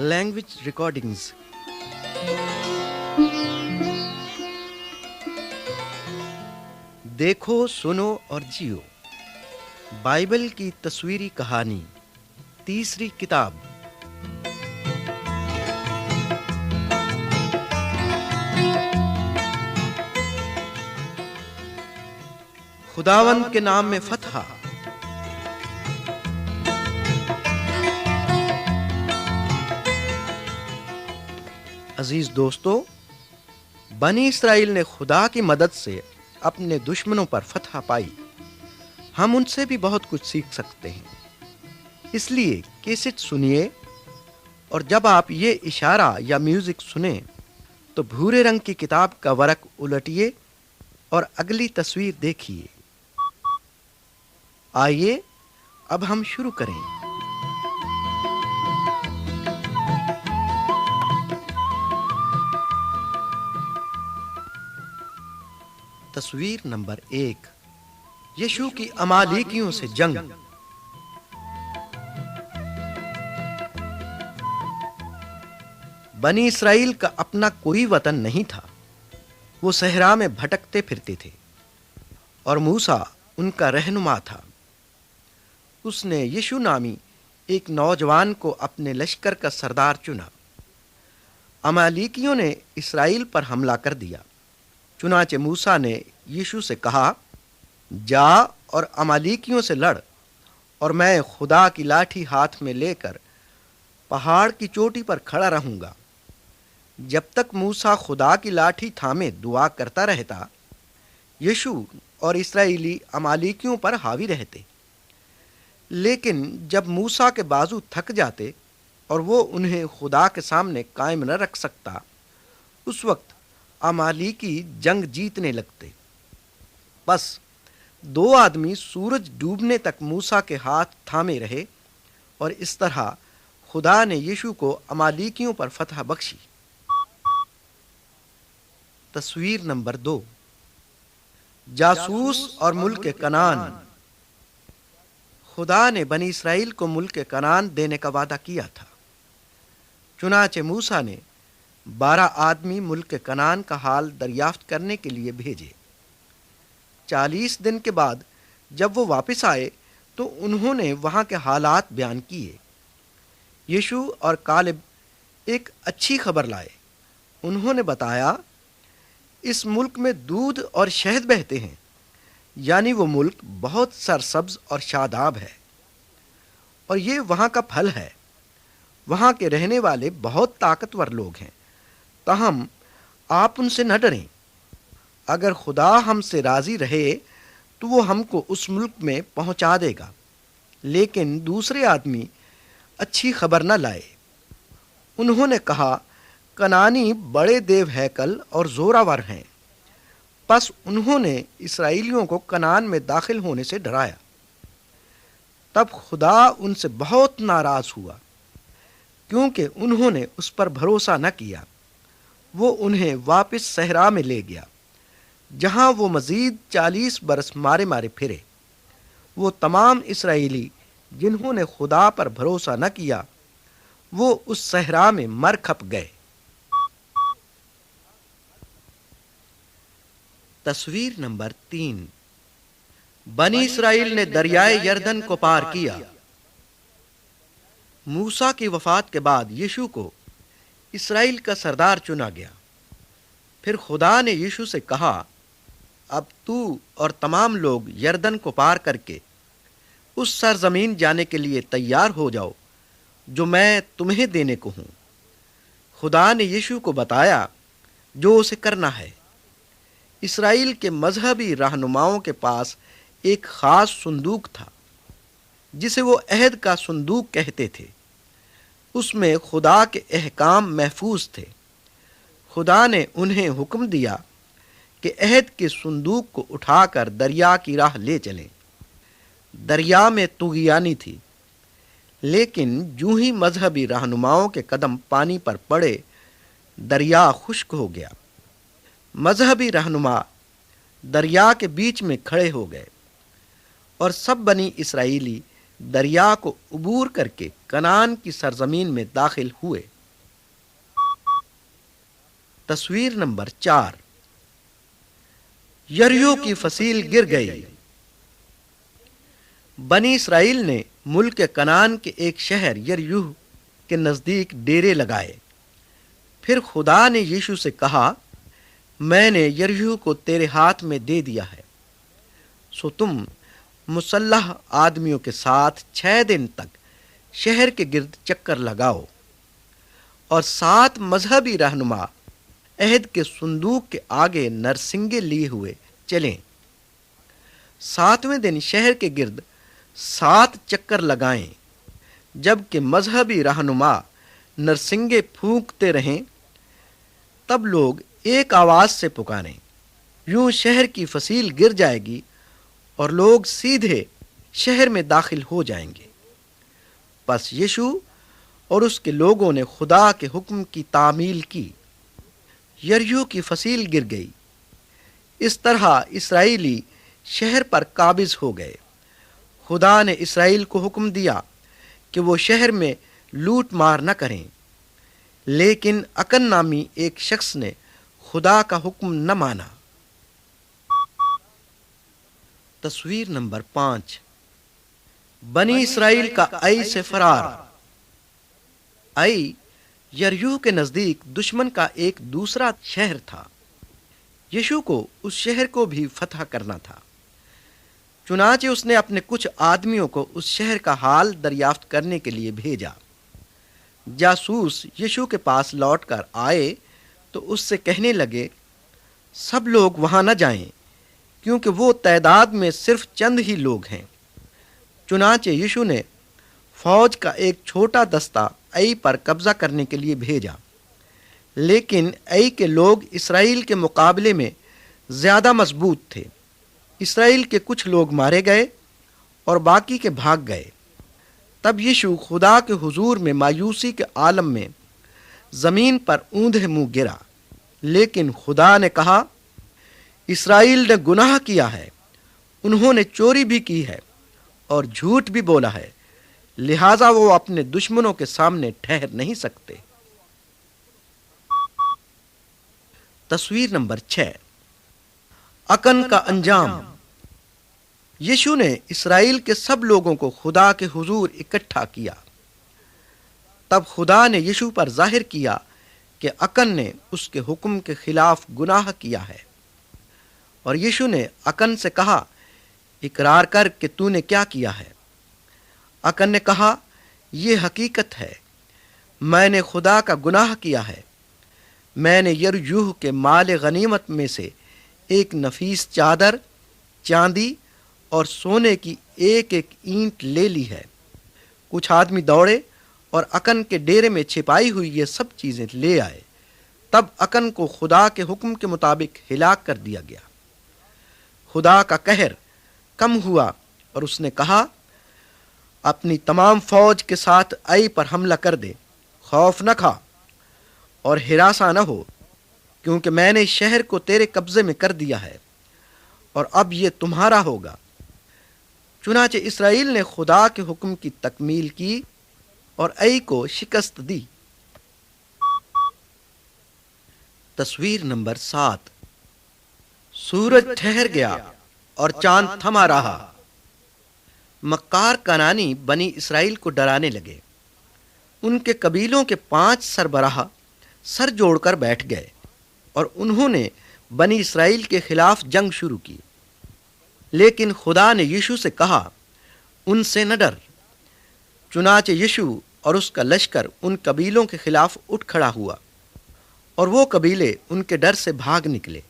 language recordings. देखो, सुनो और जियो। बाइबल की तस्वीरी कहानी, तीसरी किताब। खुदावंद के नाम में फतह। अजीज दोस्तों, बनी इसराइल ने खुदा की मदद से अपने दुश्मनों पर फतह पाई। हम उनसे भी बहुत कुछ सीख सकते हैं, इसलिए कैसेट सुनिए और जब आप ये इशारा या म्यूजिक सुने तो भूरे रंग की किताब का वरक उलटिए और अगली तस्वीर देखिए। आइए अब हम शुरू करें। तस्वीर नंबर 1, यीशु की अमालेकियों से जंग। बनी इसराइल का अपना कोई वतन नहीं था। वो सहरा में भटकते फिरते थे और मूसा उनका रहनुमा था। उसने यीशु नामी एक नौजवान को अपने लश्कर का सरदार चुना। अमालेकियों ने इसराइल पर हमला कर दिया। चुनाचे मूसा ने यीशु से कहा, जा और अमालेकियों से लड़, और मैं खुदा की लाठी हाथ में लेकर पहाड़ की चोटी पर खड़ा रहूंगा। जब तक मूसा खुदा की लाठी थामे दुआ करता रहता, यीशु और इसराइली अमालेकियों पर हावी रहते। लेकिन जब मूसा के बाजू थक जाते और वो उन्हें खुदा के सामने कायम न रख सकता, उस वक्त अमालेकी जंग जीतने लगते। बस 2 आदमी सूरज डूबने तक मूसा के हाथ थामे रहे और इस तरह खुदा ने यीशु को अमालेकियों पर फतह बख्शी। तस्वीर नंबर 2, जासूस और मुल्क कनान। खुदा ने बनी इसराइल को मुल्क कनान देने का वादा किया था। चुनाचे मूसा ने 12 आदमी मुल्क कनान का हाल दरियाफ्त करने के लिए भेजे। 40 दिन के बाद जब वो वापस आए तो उन्होंने वहां के हालात बयान किए। यीशु और कालिब एक अच्छी खबर लाए। उन्होंने बताया, इस मुल्क में दूध और शहद बहते हैं, यानी वो मुल्क बहुत सरसब्ज और शादाब है, और ये वहाँ का फल है। वहाँ के रहने वाले बहुत ताकतवर लोग हैं, ताहम आप उनसे न डरें। अगर खुदा हमसे राज़ी रहे तो वो हमको उस मुल्क में पहुँचा देगा। लेकिन दूसरे आदमी अच्छी खबर न लाए। उन्होंने कहा, कनानी बड़े देव हैकल और जोरावर हैं। बस उन्होंने इसराइलियों को कनान में दाखिल होने से डराया। तब खुदा उनसे बहुत नाराज हुआ, क्योंकि उन्होंने उस पर भरोसा न किया। वो उन्हें वापस सहरा में ले गया, जहां वो मजीद 40 बरस मारे मारे फिरे। वो तमाम इसराइली जिन्होंने खुदा पर भरोसा न किया, वो उस सहरा में मर खप गए। तस्वीर नंबर 3, बनी इसराइल ने दरियाए यरदन को पार किया। मूसा की वफात के बाद यीशु को इसराइल का सरदार चुना गया। फिर खुदा ने यीशु से कहा, अब तू और तमाम लोग यरदन को पार करके उस सरजमीन जाने के लिए तैयार हो जाओ जो मैं तुम्हें देने को हूँ। खुदा ने यीशु को बताया जो उसे करना है। इसराइल के मजहबी रहनुमाओं के पास एक खास संदूक था, जिसे वो अहद का संदूक कहते थे। उसमें खुदा के अहकाम महफूज थे। खुदा ने उन्हें हुक्म दिया कि अहद के संदूक को उठाकर दरिया की राह ले चलें। दरिया में तुगियानी थी, लेकिन जूं ही मजहबी रहनुमाओं के कदम पानी पर पड़े, दरिया खुश्क हो गया। मजहबी रहनुमा दरिया के बीच में खड़े हो गए और सब बनी इसराइली दरिया को उबूर करके कनान की सरजमीन में दाखिल हुए। تصویر نمبر 4۔ یریحو کی فصیل گر گئی۔ بنی اسرائیل نے ملک کنعان کے ایک شہر یریحو کے نزدیک ڈیرے لگائے۔ پھر خدا نے یشوع سے کہا، میں نے یریحو کو تیرے ہاتھ میں دے دیا ہے، سو تم مسلح آدمیوں کے ساتھ 6 دن تک شہر کے گرد چکر لگاؤ، اور 7 مذہبی رہنما عہد کے صندوق کے آگے نرسنگے لیے ہوئے چلیں۔ 7ویں دن شہر کے گرد 7 چکر لگائیں، جب کہ مذہبی رہنما نرسنگے پھونکتے رہیں، تب لوگ ایک آواز سے پکاریں، یوں شہر کی فصیل گر جائے گی اور لوگ سیدھے شہر میں داخل ہو جائیں گے۔ پس یشوع اور اس کے لوگوں نے خدا کے حکم کی تعمیل کی۔ یریحو کی فصیل گر گئی۔ اس طرح اسرائیلی شہر پر قابض ہو گئے۔ خدا نے اسرائیل کو حکم دیا کہ وہ شہر میں لوٹ مار نہ کریں، لیکن اکن نامی ایک شخص نے خدا کا حکم نہ مانا۔ تصویر نمبر 5۔ بنی اسرائیل کا ای سے فرار۔ ای یریحو کے نزدیک دشمن کا ایک دوسرا شہر تھا۔ یشوع کو اس شہر کو بھی فتح کرنا تھا، چنانچہ اس نے اپنے کچھ آدمیوں کو اس شہر کا حال دریافت کرنے کے لیے بھیجا۔ جاسوس یشوع کے پاس لوٹ کر آئے تو اس سے کہنے لگے، سب لوگ وہاں نہ جائیں، کیونکہ وہ تعداد میں صرف چند ہی لوگ ہیں۔ چنانچہ یشوع نے فوج کا ایک چھوٹا دستہ ای پر قبضہ کرنے کے لیے بھیجا، لیکن ای کے لوگ اسرائیل کے مقابلے میں زیادہ مضبوط تھے۔ اسرائیل کے کچھ لوگ مارے گئے اور باقی کے بھاگ گئے۔ تب یشوع خدا کے حضور میں مایوسی کے عالم میں زمین پر اوندھے منہ گرا، لیکن خدا نے کہا، اسرائیل نے گناہ کیا ہے، انہوں نے چوری بھی کی ہے اور جھوٹ بھی بولا ہے، لہٰذا وہ اپنے دشمنوں کے سامنے ٹھہر نہیں سکتے۔ تصویر نمبر 6۔ اکن کا انجام۔ یشوع نے اسرائیل کے سب لوگوں کو خدا کے حضور اکٹھا کیا۔ تب خدا نے یشوع پر ظاہر کیا کہ اکن نے اس کے حکم کے خلاف گناہ کیا ہے، اور یشوع نے اکن سے کہا، اقرار کر کہ تو نے کیا کیا ہے۔ اکن نے کہا، یہ حقیقت ہے، میں نے خدا کا گناہ کیا ہے۔ میں نے یریحو کے مال غنیمت میں سے ایک نفیس چادر، چاندی اور سونے کی ایک ایک اینٹ لے لی ہے۔ کچھ آدمی دوڑے اور اکن کے ڈیرے میں چھپائی ہوئی یہ سب چیزیں لے آئے۔ تب اکن کو خدا کے حکم کے مطابق ہلاک کر دیا گیا۔ خدا کا قہر کم ہوا اور اس نے کہا، اپنی تمام فوج کے ساتھ ای پر حملہ کر دے، خوف نہ کھا اور ہراساں نہ ہو، کیونکہ میں نے شہر کو تیرے قبضے میں کر دیا ہے، اور اب یہ تمہارا ہوگا۔ چنانچہ اسرائیل نے خدا کے حکم کی تکمیل کی اور ای کو شکست دی۔ تصویر نمبر 7۔ سورج ٹھہر گیا اور چاند تھما رہا۔ مکار کنعانی بنی اسرائیل کو ڈرانے لگے۔ ان کے قبیلوں کے 5 سربراہ سر جوڑ کر بیٹھ گئے اور انہوں نے بنی اسرائیل کے خلاف جنگ شروع کی، لیکن خدا نے یشوع سے کہا، ان سے نہ ڈر۔ چنانچہ یشوع اور اس کا لشکر ان قبیلوں کے خلاف اٹھ کھڑا ہوا، اور وہ قبیلے ان کے ڈر سے بھاگ نکلے۔